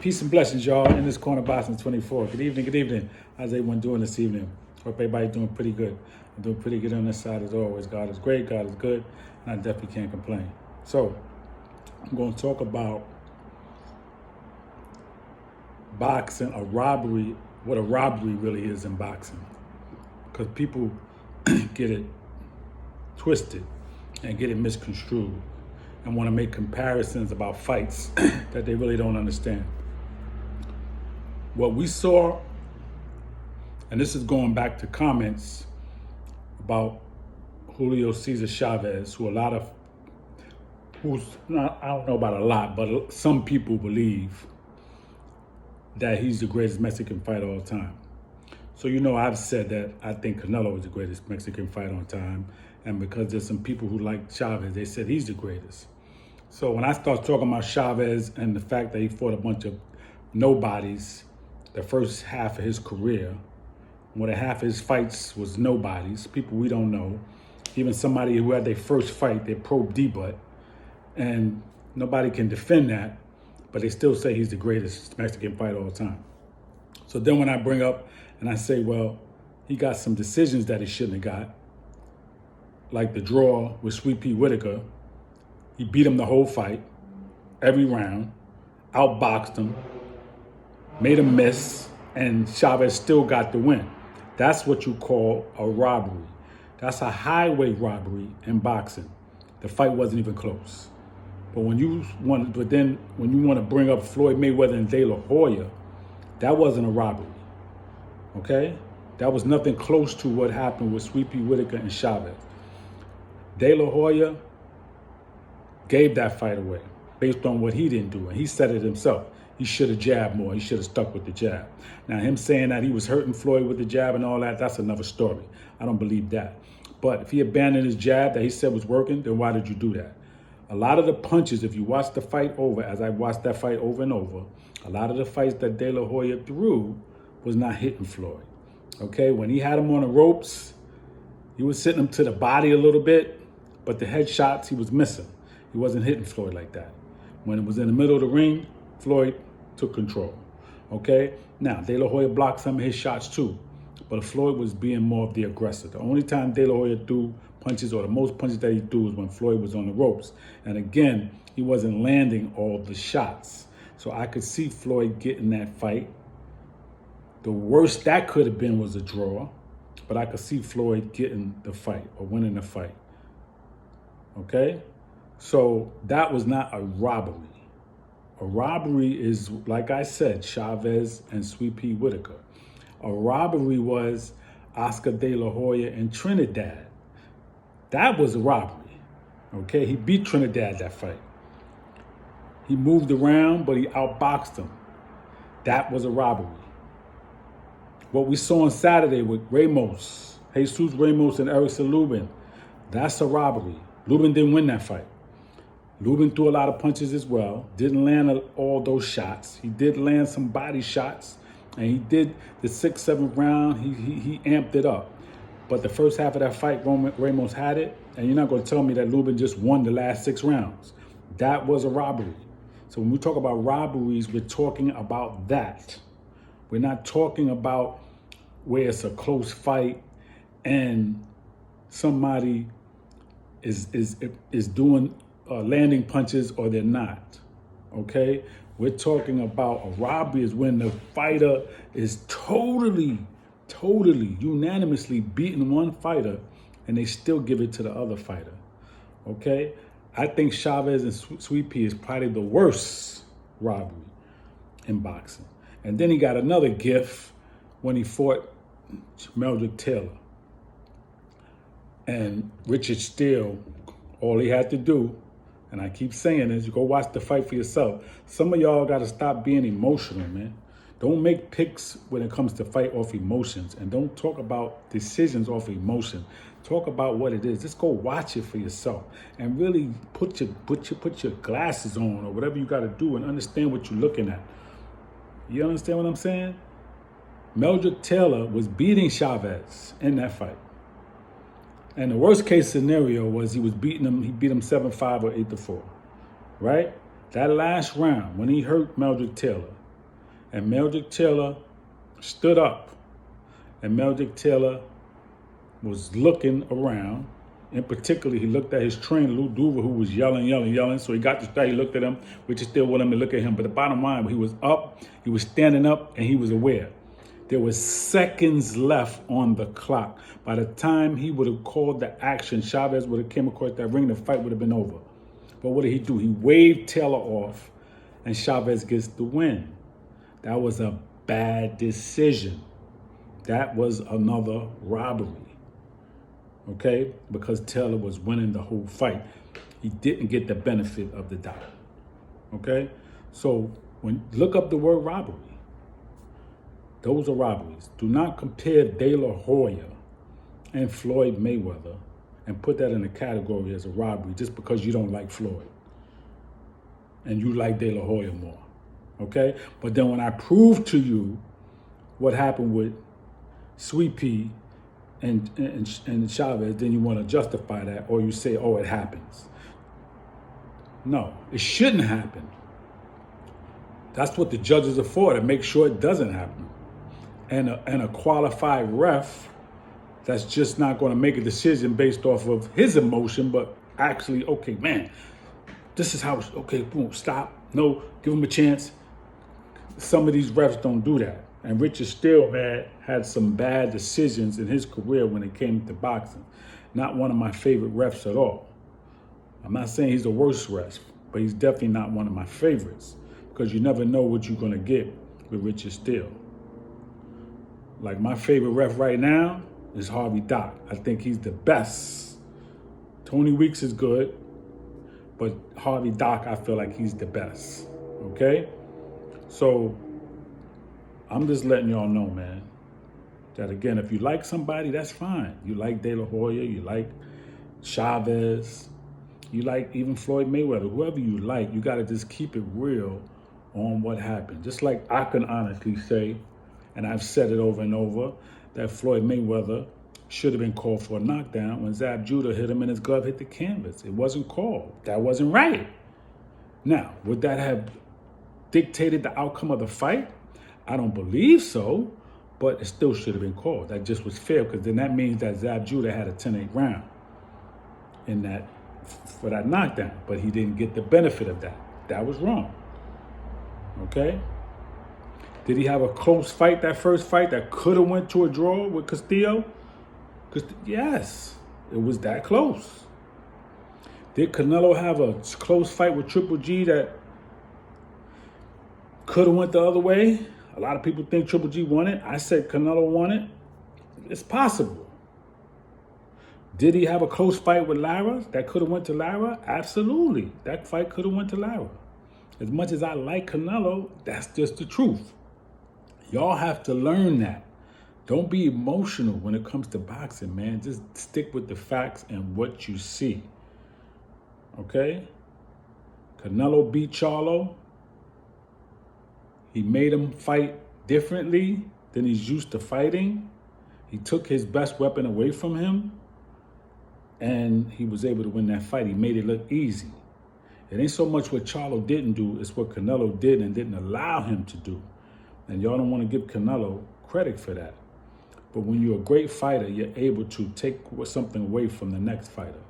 Peace and blessings, y'all, in this corner boxing 24. Good evening, good evening. How's everyone doing this evening? Hope everybody's doing pretty good. I'm doing pretty good on this side as always. God is great, God is good, and I definitely can't complain. So, I'm going to talk about boxing, a robbery, what a robbery really is in boxing. Because people get it twisted and get it misconstrued and want to make comparisons about fights that they really don't understand. What we saw, and this is going back to comments about Julio Cesar Chavez, I don't know about a lot, but some people believe that he's the greatest Mexican fighter of all time. So, I've said that I think Canelo is the greatest Mexican fighter on time. And because there's some people who like Chavez, they said he's the greatest. So when I start talking about Chavez and the fact that he fought a bunch of nobodies the first half of his career, more than half of his fights was nobodies, people we don't know, even somebody who had their first fight, their pro debut, and nobody can defend that, but they still say he's the greatest Mexican fighter of all time. So then when I bring up and I say, well, he got some decisions that he shouldn't have got, like the draw with Sweet Pea Whitaker. He beat him the whole fight, every round, outboxed him, made him miss, and Chavez still got the win. That's what you call a robbery. That's a highway robbery in boxing. The fight wasn't even close. But when you want to bring up Floyd Mayweather and Delahoya, that wasn't a robbery. Okay? That was nothing close to what happened with Sweet Pea Whitaker and Chavez. Delahoya gave that fight away based on what he didn't do, and he said it himself. He should have jabbed more. He should have stuck with the jab. Now, him saying that he was hurting Floyd with the jab and all that, that's another story. I don't believe that. But if he abandoned his jab that he said was working, then why did you do that? A lot of the punches, if you watch the fight over, as I watched that fight over and over, a lot of the fights that De La Hoya threw was not hitting Floyd. Okay, when he had him on the ropes, he was sitting him to the body a little bit, but the headshots he was missing. He wasn't hitting Floyd like that. When it was in the middle of the ring, Floyd took control. Okay, now De La Hoya blocked some of his shots too, but Floyd was being more of the aggressor. The only time De La Hoya threw punches, or the most punches that he threw, was when Floyd was on the ropes. And again, he wasn't landing all the shots. So I could see Floyd getting that fight. The worst that could have been was a draw, but I could see Floyd getting the fight or winning the fight. Okay? So that was not a robbery. A robbery is, like I said, Chavez and Sweet Pea Whitaker. A robbery was Oscar De La Hoya and Trinidad. That was a robbery. Okay? He beat Trinidad that fight. He moved around, but he outboxed him. That was a robbery. What we saw on Saturday with Jesus Ramos and Erickson Lubin, that's a robbery. Lubin didn't win that fight. Lubin threw a lot of punches as well, didn't land all those shots. He did land some body shots, and he did the 6th, 7th round, he amped it up. But the first half of that fight, Ramos had it, and you're not going to tell me that Lubin just won the last 6 rounds. That was a robbery. So when we talk about robberies, we're talking about that. We're not talking about where it's a close fight and somebody is doing landing punches or they're not. Okay? We're talking about a robbery is when the fighter is totally, unanimously beating one fighter and they still give it to the other fighter. Okay? I think Chavez and Sweet Pea is probably the worst robbery in boxing. And then he got another gift when he fought Meldrick Taylor. And Richard Steele, all he had to do, and I keep saying this, you go watch the fight for yourself. Some of y'all got to stop being emotional, man. Don't make picks when it comes to fight off emotions, and don't talk about decisions off emotion. Talk about what it is. Just go watch it for yourself and really put your glasses on or whatever you got to do and understand what you're looking at. You understand what I'm saying? Meldrick Taylor was beating Chavez in that fight. And the worst case scenario was he beat him 7-5 or 8-4, right? That last round, when he hurt Meldrick Taylor, And Meldrick Taylor stood up. And Meldrick Taylor was looking around. In particular, he looked at his trainer, Lou Duver, who was yelling. So he got to start, he looked at him, which is still wanted him to look at him. But the bottom line, he was up, he was standing up, and he was aware. There was seconds left on the clock. By the time he would have called the action, Chavez would have came across that ring, the fight would have been over. But what did he do? He waved Taylor off, and Chavez gets the win. That was a bad decision. That was another robbery. Okay? Because Taylor was winning the whole fight. He didn't get the benefit of the doubt. Okay? So look up the word robbery. Those are robberies. Do not compare Delahoya and Floyd Mayweather and put that in a category as a robbery just because you don't like Floyd and you like Delahoya more. Okay? But then when I prove to you what happened with Sweet Pea and Chavez, then you want to justify that, or you say, oh, it happens. No, it shouldn't happen. That's what the judges are for, to make sure it doesn't happen. And a qualified ref that's just not going to make a decision based off of his emotion, but actually, okay, man, this is how it's, okay, boom, stop. No, give him a chance. Some of these refs don't do that. And Richard Steele, man, had some bad decisions in his career when it came to boxing. Not one of my favorite refs at all. I'm not saying he's the worst ref, but he's definitely not one of my favorites because you never know what you're going to get with Richard Steele. Like my favorite ref right now is Harvey Dock. I think he's the best. Tony Weeks is good, but Harvey Dock, I feel like he's the best. Okay? So I'm just letting y'all know, man, that again, if you like somebody, that's fine. You like De La Hoya, you like Chavez, you like even Floyd Mayweather, whoever you like, you got to just keep it real on what happened. Just like I can honestly say, and I've said it over and over, that Floyd Mayweather should have been called for a knockdown when Zab Judah hit him and his glove hit the canvas. It wasn't called. That wasn't right. Now, would that have dictated the outcome of the fight? I don't believe so, but it still should have been called. That just was fair, because then that means that Zab Judah had a 10-8 round in that for that knockdown, but he didn't get the benefit of that. That was wrong. Okay? Did he have a close fight, that first fight, that could have went to a draw with Castillo? Yes, it was that close. Did Canelo have a close fight with Triple G that could have went the other way? A lot of people think Triple G won it. I said Canelo won it. It's possible. Did he have a close fight with Lara that could have went to Lara? Absolutely. That fight could have went to Lara. As much as I like Canelo, that's just the truth. Y'all have to learn that. Don't be emotional when it comes to boxing, man. Just stick with the facts and what you see. Okay? Canelo beat Charlo. He made him fight differently than he's used to fighting. He took his best weapon away from him, and he was able to win that fight. He made it look easy. It ain't so much what Charlo didn't do, it's what Canelo did and didn't allow him to do. And y'all don't want to give Canelo credit for that. But when you're a great fighter, you're able to take something away from the next fighter,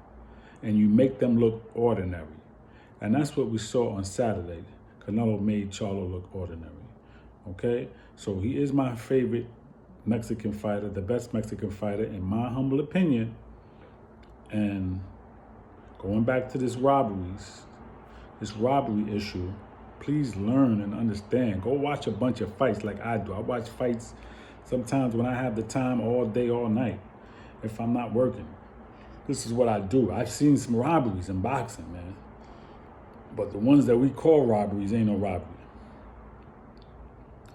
and you make them look ordinary. And that's what we saw on Saturday. Canelo made Charlo look ordinary. Okay? So he is my favorite Mexican fighter, the best Mexican fighter, in my humble opinion. And going back to this robbery issue, please learn and understand. Go watch a bunch of fights like I do. I watch fights sometimes when I have the time all day, all night, if I'm not working. This is what I do. I've seen some robberies in boxing, man. But the ones that we call robberies ain't no robbery.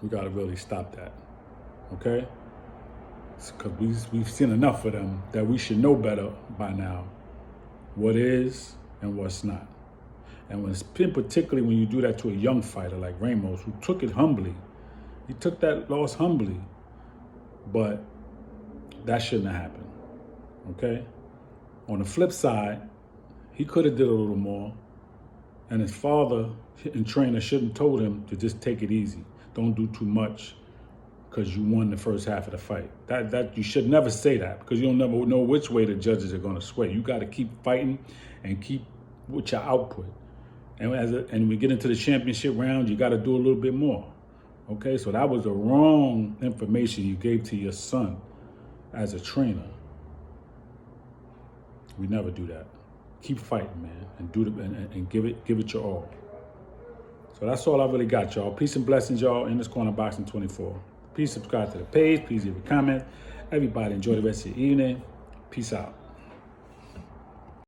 We got to really stop that, okay? Because we've seen enough of them that we should know better by now what is and what's not. And particularly when you do that to a young fighter like Ramos, who took it humbly. He took that loss humbly, but that shouldn't have happened, okay? On the flip side, he could have did a little more, and his father and trainer shouldn't have told him to just take it easy. don't do too much because you won the first half of the fight. That you should never say that, because you'll never know which way the judges are going to sway. You got to keep fighting and keep with your output. And and we get into the championship round, you got to do a little bit more. Okay, so that was the wrong information you gave to your son as a trainer. We never do that. Keep fighting, man, and and give it your all. So that's all I really got, y'all. Peace and blessings, y'all. In this corner, Boxing 24. Please subscribe to the page. Please leave a comment. Everybody enjoy the rest of your evening. Peace out.